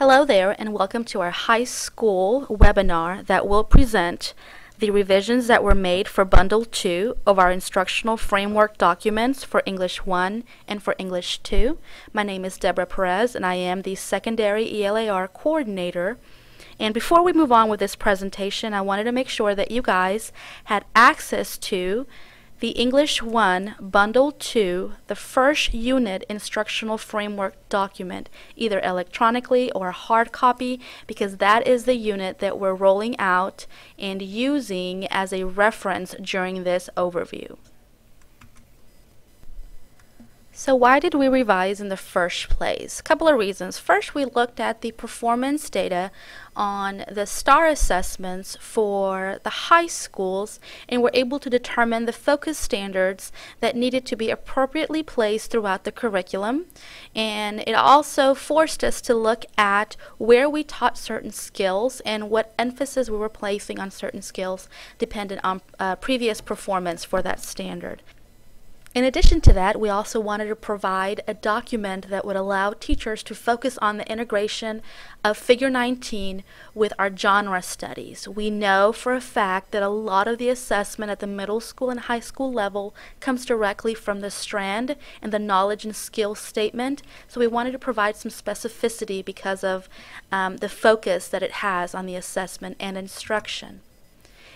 Hello there, and welcome to our high school webinar that will present the revisions that were made for Bundle 2 of our instructional framework documents for English 1 and for English 2. My name is Deborah Perez, and I am the Secondary ELAR Coordinator. And before we move on with this presentation, I wanted to make sure that you guys had access to the English 1 Bundle 2, the first unit instructional framework document, either electronically or hard copy, because that is the unit that we're rolling out and using as a reference during this overview. So why did we revise in the first place? A couple of reasons. First, we looked at the performance data on the STAR assessments for the high schools and were able to determine the focus standards that needed to be appropriately placed throughout the curriculum. And it also forced us to look at where we taught certain skills and what emphasis we were placing on certain skills dependent on previous performance for that standard. In addition to that, we also wanted to provide a document that would allow teachers to focus on the integration of Figure 19 with our genre studies. We know for a fact that a lot of the assessment at the middle school and high school level comes directly from the strand and the knowledge and skill statement, so we wanted to provide some specificity because of the focus that it has on the assessment and instruction.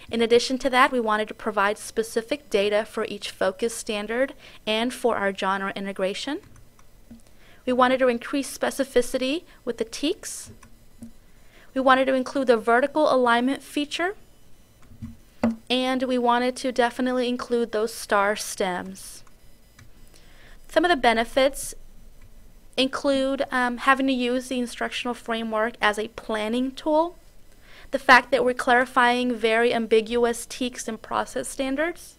In addition to that, we wanted to provide specific data for each focus standard and for our genre integration. We wanted to increase specificity with the TEKS. We wanted to include the vertical alignment feature. And we wanted to definitely include those STAR stems. Some of the benefits include having to use the instructional framework as a planning tool. The fact that we're clarifying very ambiguous TEKS and process standards.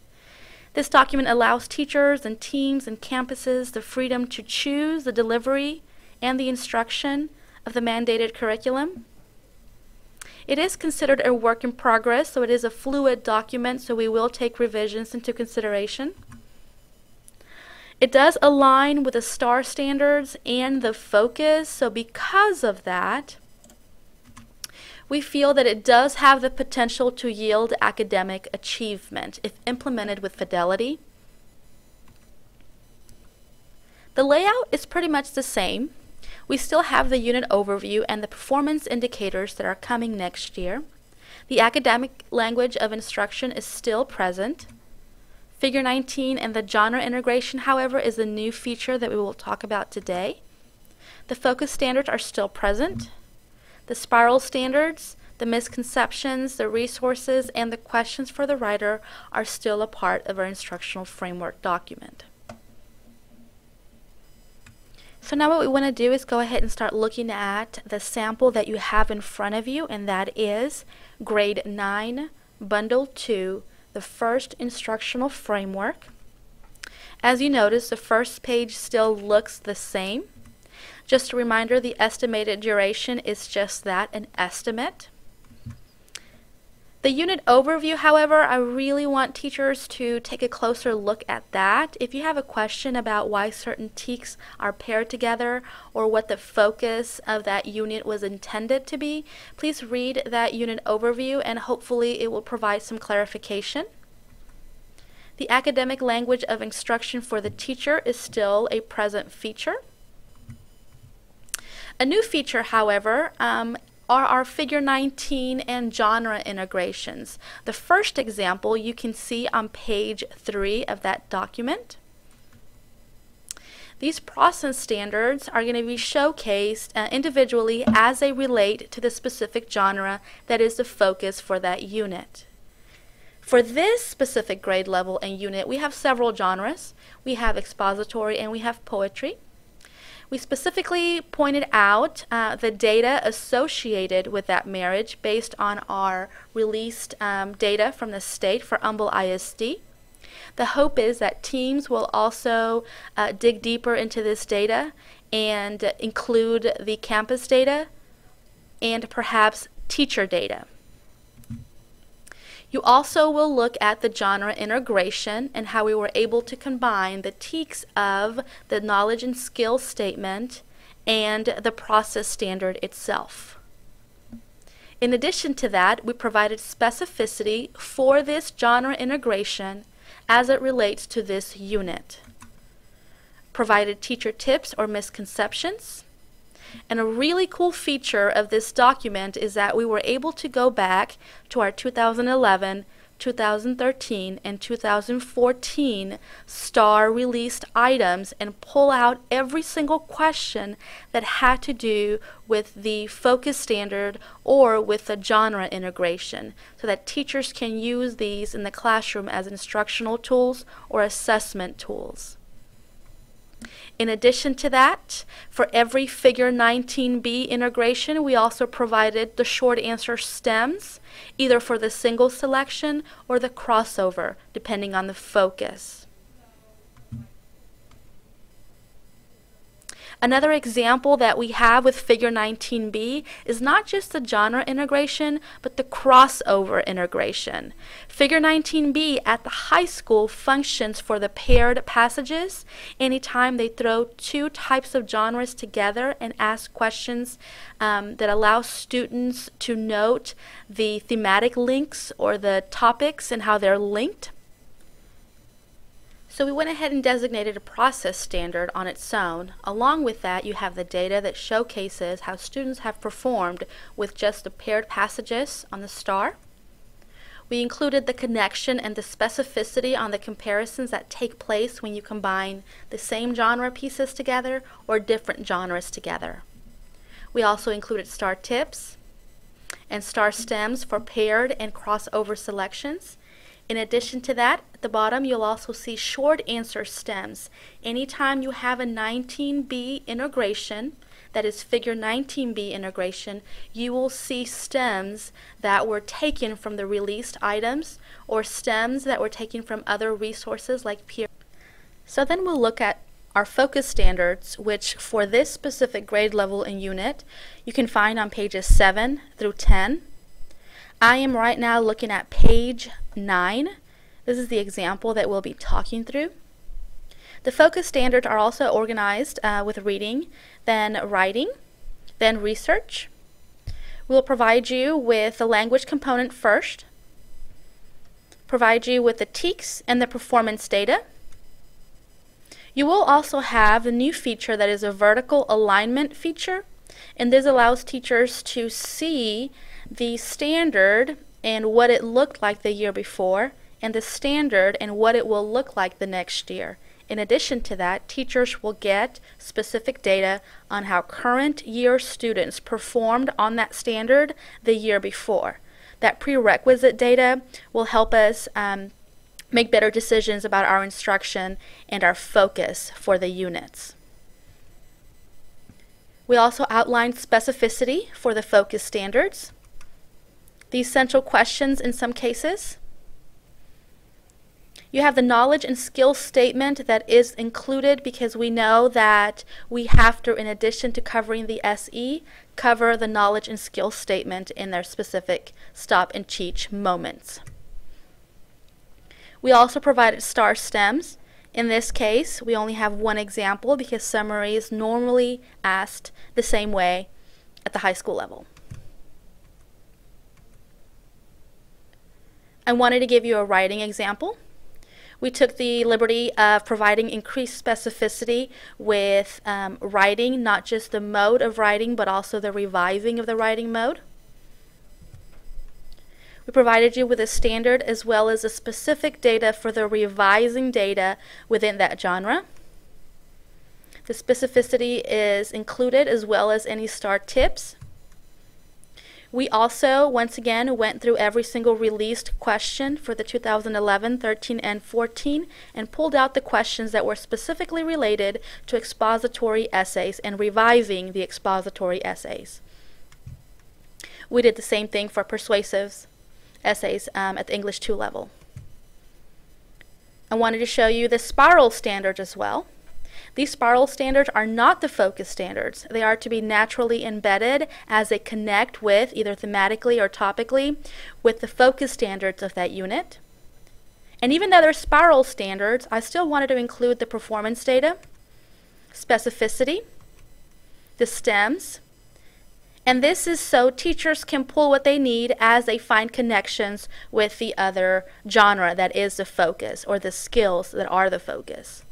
This document allows teachers and teams and campuses the freedom to choose the delivery and the instruction of the mandated curriculum. It is considered a work in progress, so it is a fluid document, so we will take revisions into consideration. It does align with the STAR standards and the focus, so because of that, we feel that it does have the potential to yield academic achievement if implemented with fidelity. The layout is pretty much the same. We still have the unit overview and the performance indicators that are coming next year. The academic language of instruction is still present. Figure 19 and the genre integration, however, is a new feature that we will talk about today. The focus standards are still present. The spiral standards, the misconceptions, the resources, and the questions for the writer are still a part of our instructional framework document. So now what we want to do is go ahead and start looking at the sample that you have in front of you, and that is Grade 9, Bundle 2, the first instructional framework. As you notice, the first page still looks the same. Just a reminder, the estimated duration is just that, an estimate. The unit overview, however, I really want teachers to take a closer look at that. If you have a question about why certain TEKS are paired together or what the focus of that unit was intended to be, please read that unit overview and hopefully it will provide some clarification. The academic language of instruction for the teacher is still a present feature. A new feature, however, are our Figure 19 and genre integrations. The first example you can see on page 3 of that document. These process standards are going to be showcased individually as they relate to the specific genre that is the focus for that unit. For this specific grade level and unit, we have several genres. We have expository and we have poetry. We specifically pointed out the data associated with that marriage based on our released data from the state for Humble ISD. The hope is that teams will also dig deeper into this data and include the campus data and perhaps teacher data. You also will look at the genre integration and how we were able to combine the TEKS of the knowledge and skill statement and the process standard itself. In addition to that, we provided specificity for this genre integration as it relates to this unit. Provided teacher tips or misconceptions. And a really cool feature of this document is that we were able to go back to our 2011, 2013, and 2014 STAR released items and pull out every single question that had to do with the focus standard or with the genre integration, so that teachers can use these in the classroom as instructional tools or assessment tools. In addition to that, for every Figure 19b integration, we also provided the short answer stems, either for the single selection or the crossover, depending on the focus. Another example that we have with Figure 19b is not just the genre integration, but the crossover integration. Figure 19b at the high school functions for the paired passages anytime they throw two types of genres together and ask questions that allow students to note the thematic links or the topics and how they're linked. So we went ahead and designated a process standard on its own. Along with that, you have the data that showcases how students have performed with just the paired passages on the STAR. We included the connection and the specificity on the comparisons that take place when you combine the same genre pieces together or different genres together. We also included STAR tips and STAR stems for paired and crossover selections. In addition to that, at the bottom you'll also see short answer stems. Anytime you have a 19b integration, that is Figure 19b integration, you will see stems that were taken from the released items or stems that were taken from other resources like peer. So then we'll look at our focus standards, which for this specific grade level and unit, you can find on pages 7 through 10. I am right now looking at page 9. This is the example that we'll be talking through. The focus standards are also organized with reading, then writing, then research. We'll provide you with the language component first, provide you with the TEKS and the performance data. You will also have a new feature that is a vertical alignment feature, and this allows teachers to see the standard and what it looked like the year before, and the standard and what it will look like the next year. In addition to that, teachers will get specific data on how current year students performed on that standard the year before. That prerequisite data will help us make better decisions about our instruction and our focus for the units. We also outlined specificity for the focus standards. The essential questions in some cases. You have the knowledge and skills statement that is included because we know that we have to, in addition to covering the SE, cover the knowledge and skills statement in their specific stop and teach moments. We also provided STAR stems. In this case, we only have one example because summary is normally asked the same way at the high school level. I wanted to give you a writing example. We took the liberty of providing increased specificity with writing, not just the mode of writing, but also the revising of the writing mode. We provided you with a standard as well as a specific data for the revising data within that genre. The specificity is included as well as any STAR tips. We also, once again, went through every single released question for the 2011, 13, and 14 and pulled out the questions that were specifically related to expository essays and revising the expository essays. We did the same thing for persuasive essays at the English 2 level. I wanted to show you the spiral standards as well. These spiral standards are not the focus standards. They are to be naturally embedded as they connect with, either thematically or topically, with the focus standards of that unit. And even though they're spiral standards, I still wanted to include the performance data, specificity, the stems. And this is so teachers can pull what they need as they find connections with the other genre that is the focus, or the skills that are the focus.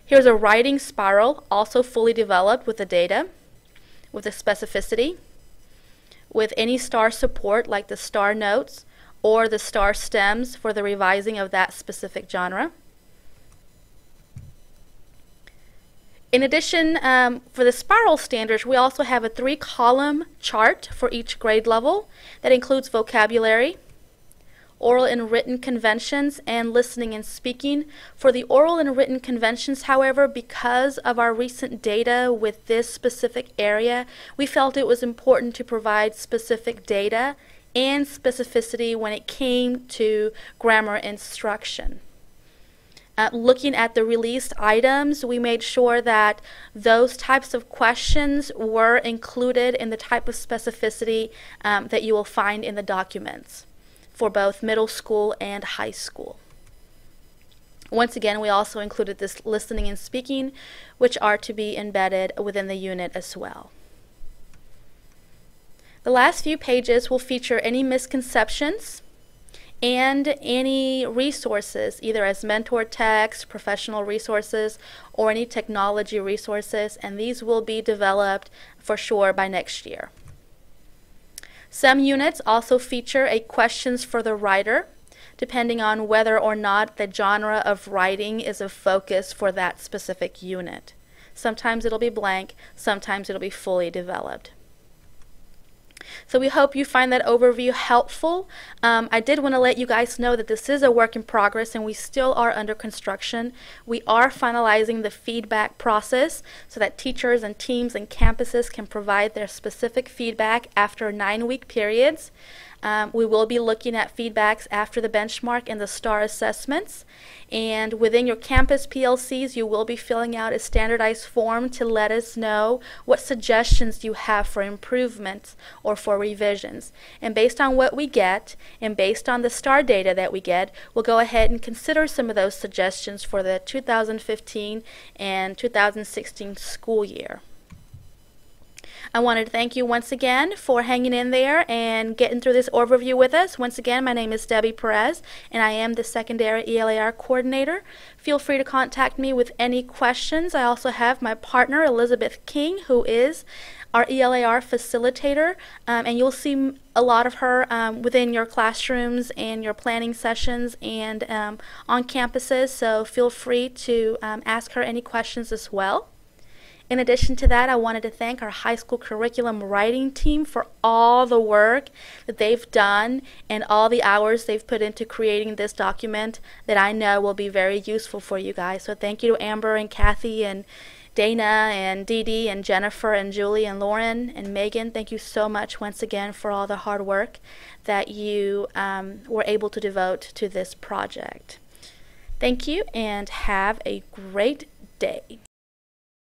Here's a writing spiral, also fully developed with the data, with the specificity, with any STAR support like the STAR notes or the STAR stems for the revising of that specific genre. In addition, for the spiral standards, we also have a 3-column chart for each grade level that includes vocabulary, oral and written conventions, and listening and speaking. For the oral and written conventions, however, because of our recent data with this specific area, we felt it was important to provide specific data and specificity when it came to grammar instruction. Looking at the released items, we made sure that those types of questions were included in the type of specificity that you will find in the documents for both middle school and high school. Once again, we also included this listening and speaking, which are to be embedded within the unit as well. The last few pages will feature any misconceptions and any resources, either as mentor text, professional resources, or any technology resources, and these will be developed for sure by next year. Some units also feature a questions for the writer, depending on whether or not the genre of writing is a focus for that specific unit. Sometimes it'll be blank, sometimes it'll be fully developed. So we hope you find that overview helpful. I did want to let you guys know that this is a work in progress and we still are under construction. We are finalizing the feedback process so that teachers and teams and campuses can provide their specific feedback after 9-week periods. We will be looking at feedbacks after the benchmark and the STAR assessments. And within your campus PLCs, you will be filling out a standardized form to let us know what suggestions you have for improvements or for revisions. And based on what we get, and based on the STAR data that we get, we'll go ahead and consider some of those suggestions for the 2015 and 2016 school year. I wanted to thank you once again for hanging in there and getting through this overview with us. Once again, my name is Debbie Perez, and I am the Secondary ELAR Coordinator. Feel free to contact me with any questions. I also have my partner, Elizabeth King, who is our ELAR facilitator, and you'll see a lot of her within your classrooms and your planning sessions and on campuses, so feel free to ask her any questions as well. In addition to that, I wanted to thank our high school curriculum writing team for all the work that they've done and all the hours they've put into creating this document that I know will be very useful for you guys. So thank you to Amber and Kathy and Dana and Dee Dee and Jennifer and Julie and Lauren and Megan. Thank you so much once again for all the hard work that you were able to devote to this project. Thank you and have a great day.